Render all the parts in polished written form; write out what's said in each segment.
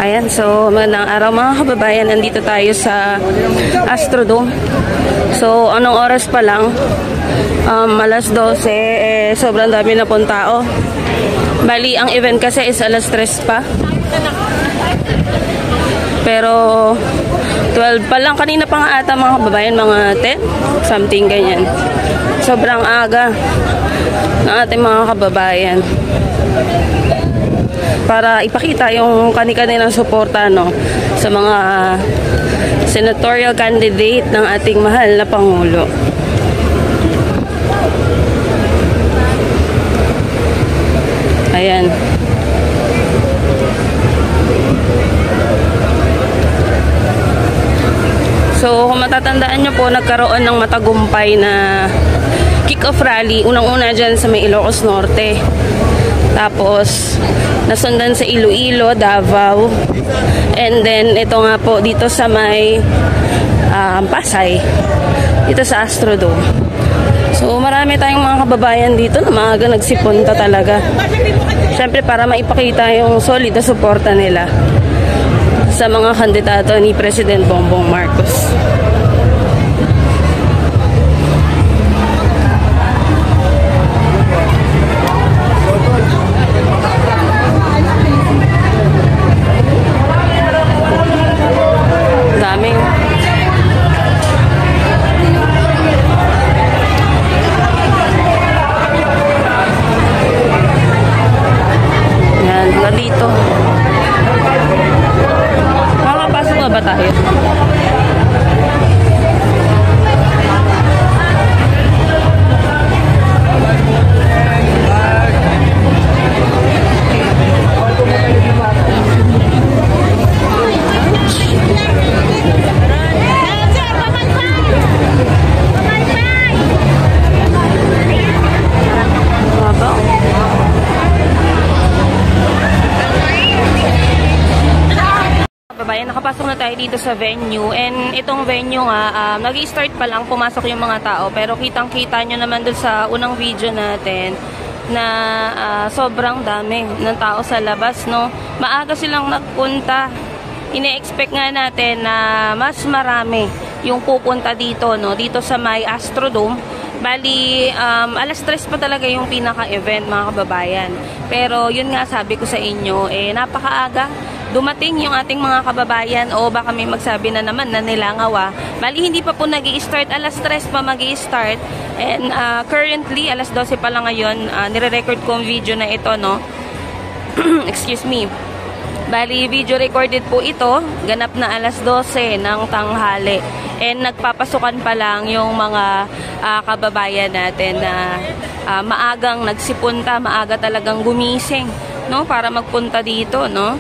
Ayan, so magandang araw mga kababayan. Nandito tayo sa Astrodome. So, anong oras pa lang? Alas 12, sobrang dami na pong tao. Bali, ang event kasi is alas 3 pa. Pero, 12 pa lang. Kanina pa nga ata mga kababayan, mga 10, something ganyan. Sobrang aga ng ating mga kababayan. Para ipakita yung kani-kanilang suporta, no, sa mga senatorial candidate ng ating mahal na Pangulo. Ayan. So, kung matatandaan nyo po, nagkaroon ng matagumpay na kick-off rally. Unang-una dyan sa may Ilocos Norte. Tapos, nasundan sa Iloilo, Davao. And then, ito nga po, dito sa may Pasay. Dito sa Astrodome. So, marami tayong mga kababayan dito na maaga nagsipunta talaga. Siyempre, para maipakita yung solid na suporta nila sa mga kandidato ni President Bongbong Marcos. Dito. Makakapasok na ba tayo? Nakapasok na tayo dito sa venue, and itong venue nga, nag-i-start pa lang pumasok yung mga tao, pero kitang-kita nyo naman dun sa unang video natin na sobrang dami ng tao sa labas, no? Maaga silang nagpunta. Ine-expect nga natin na mas marami yung pupunta dito, no? Dito sa may Astrodome. Bali, alas 3 pa talaga yung pinaka-event, mga kababayan. Pero yun nga, sabi ko sa inyo, napakaaga dumating yung ating mga kababayan, o baka may magsabi na naman na nilangaw. Bali, hindi pa po nag-i-start. Alas 3 pa mag-i-start. And currently, alas 12 pa lang ngayon, nire-record ko ang video na ito, no? Excuse me. Bali, video recorded po ito. Ganap na alas 12 ng tanghali. And nagpapasukan pa lang yung mga kababayan natin na maagang nagsipunta, maaga talagang gumising, no? Para magpunta dito, no?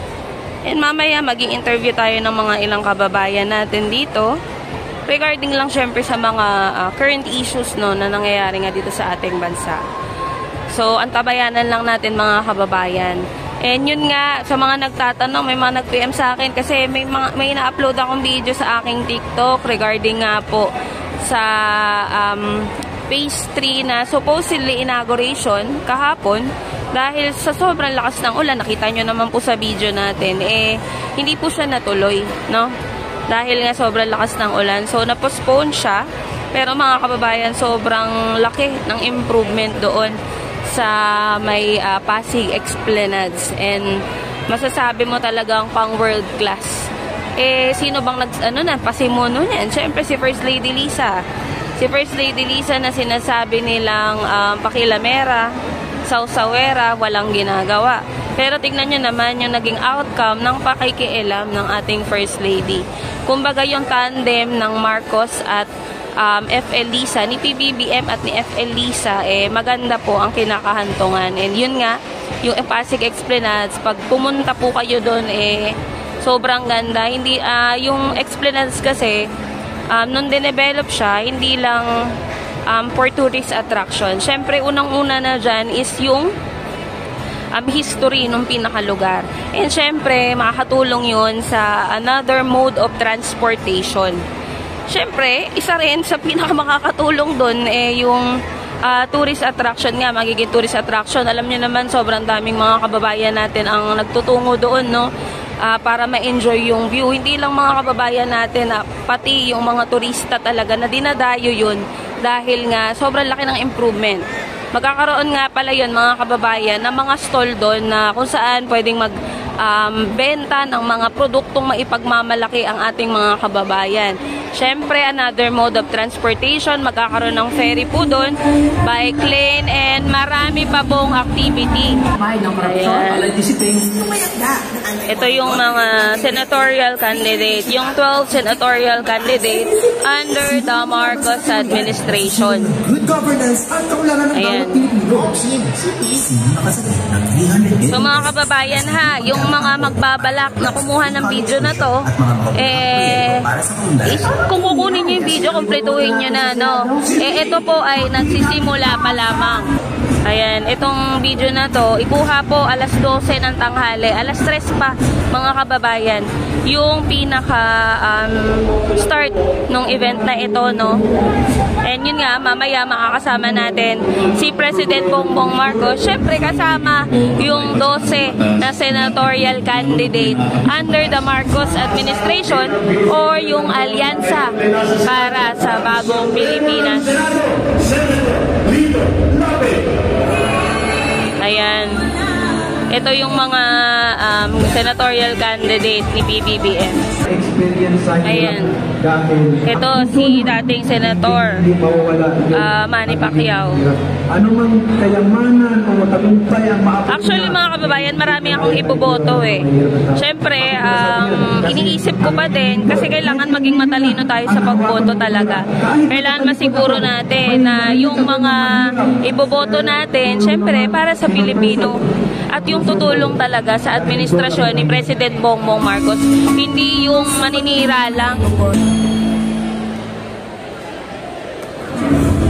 And mamaya maging-interview tayo ng mga ilang kababayan natin dito regarding lang syempre sa mga current issues, no, na nangyayari nga dito sa ating bansa. So, antabayanan lang natin mga kababayan. And yun nga, sa mga nagtatanong, may mga nag-PM sa akin kasi may na-upload akong video sa aking TikTok regarding nga po sa phase 3 na supposedly inauguration kahapon. Dahil sa sobrang lakas ng ulan, nakita nyo naman po sa video natin, hindi po siya natuloy, no? Dahil nga sobrang lakas ng ulan. So, na-postpone siya. Pero mga kababayan, sobrang laki ng improvement doon sa may Pasig Esplanades. And masasabi mo talagang pang world class. Sino bang pasimuno niyan? Siyempre si First Lady Lisa. Si First Lady Lisa na sinasabi nilang pakilamera, sausawera, walang ginagawa. Pero tignan nyo naman yung naging outcome ng pakikialam ng ating First Lady. Kumbaga yung tandem ng Marcos at FL Lisa, ni PBBM at ni FL Lisa, maganda po ang kinakahantungan. And yun nga, yung Pasig Esplanades, pag pumunta po kayo doon, sobrang ganda. Hindi, yung Esplanades kasi, nung dinevelop siya, hindi lang for tourist attraction. Siyempre, unang-una na dyan is yung history ng pinakalugar. And siyempre, makakatulong yun sa another mode of transportation. Siyempre, isa rin sa pinakamakakatulong doon yung tourist attraction nga, magiging tourist attraction. Alam niyo naman, sobrang daming mga kababayan natin ang nagtutungo doon, no? para ma-enjoy yung view. Hindi lang mga kababayan natin, pati yung mga turista talaga na dinadayo yun dahil nga sobrang laki ng improvement. Magkakaroon nga pala yun mga kababayan ng mga stall doon na kung saan pwedeng benta ng mga produktong maipagmamalaki ang ating mga kababayan. Syempre, another mode of transportation, magkakaroon ng ferry po doon, bike lane, and marami pa pong activity. Ayan. Ito yung mga senatorial candidate, yung 12 senatorial candidate under the Marcos administration. Good governance at kaulanan ng bawat Pilipino. So mga kababayan ha, yung mga magbabalak na kumuha ng video na to, kung kukunin nyo yung video, kumpletuhin nyo na, no? Ito po ay nagsisimula pa lamang. Ayan, itong video na to, ikuha po alas 12 ng tanghali, alas 3 pa, mga kababayan, yung pinaka start nung event na ito, no? And yun nga, mamaya makakasama natin si President Bongbong Marcos, syempre kasama yung 12 na senatorial candidate under the Marcos administration or yung alyansa para sa bagong Pilipinas. Ayan. Ito yung mga senatorial candidate ni PBBM. Ayan. Ito si dating Senator Manny Pacquiao. Actually mga kababayan, marami akong iboboto eh. Siyempre, iniisip ko pa din kasi kailangan maging matalino tayo sa pagboto talaga. Kailangan masiguro natin na yung mga iboboto natin, siyempre para sa Pilipino. At yung tutulong talaga sa administrasyon ni President Bongbong Marcos, hindi yung maninira lang.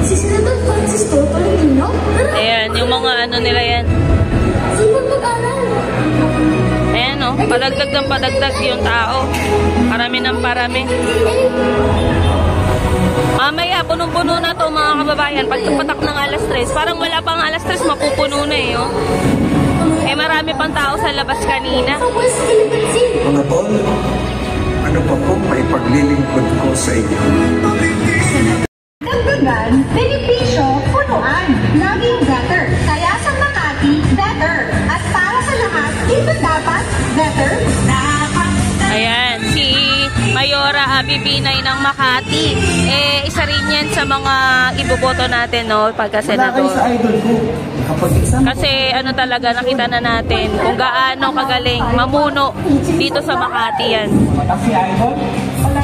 Si Senator Francis Tolentino? Ayan, yung mga ano nila yan. Sipag mag-aral. Ayan o, padagdag ng padagdag yung tao. Parami ng parami. Mamaya, punong-puno na to mga kababayan. Pagpatak ng alas 3, parang wala pang alas 3, mapupuno na eh. Oh. Marami pang tao sa labas kanina. Mga tol, ano pa po may paglilingkod ko sa inyo? Dagdagan, benepisyo, punuan, laging better. Kaya sa Makati, better. At para sa lahat, dito dapat better. Ayan, si Mayora Abibinay ng Makati. Isa rin yan sa mga iboboto natin, no, pagka-senador. Kasi ano talaga, nakita na natin kung gaano kagaling mamuno dito sa Makati yan.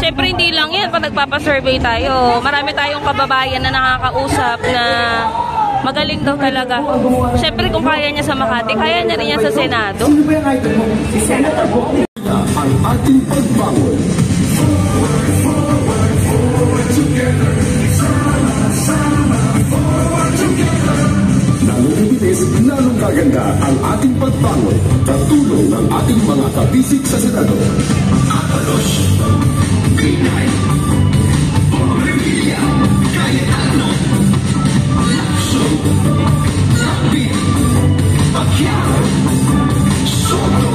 Siyempre hindi lang yan, pag nagpapasurvey tayo, marami tayong kababayan na nakakausap na magaling daw talaga. Siyempre kung kaya niya sa Makati, kaya niya rin yan sa Senado. Sino ba yung idol mo? Si Senator Bongbong. Ang ating pagbangon. Lalong ibilis, lalong kaganda ang ating pagbangon. Katulong ng ating mga kabisig sa Senado. Apalos, Binay, Revilla, Cayetano, Lacson, Lapid, Pacquiao, Soto,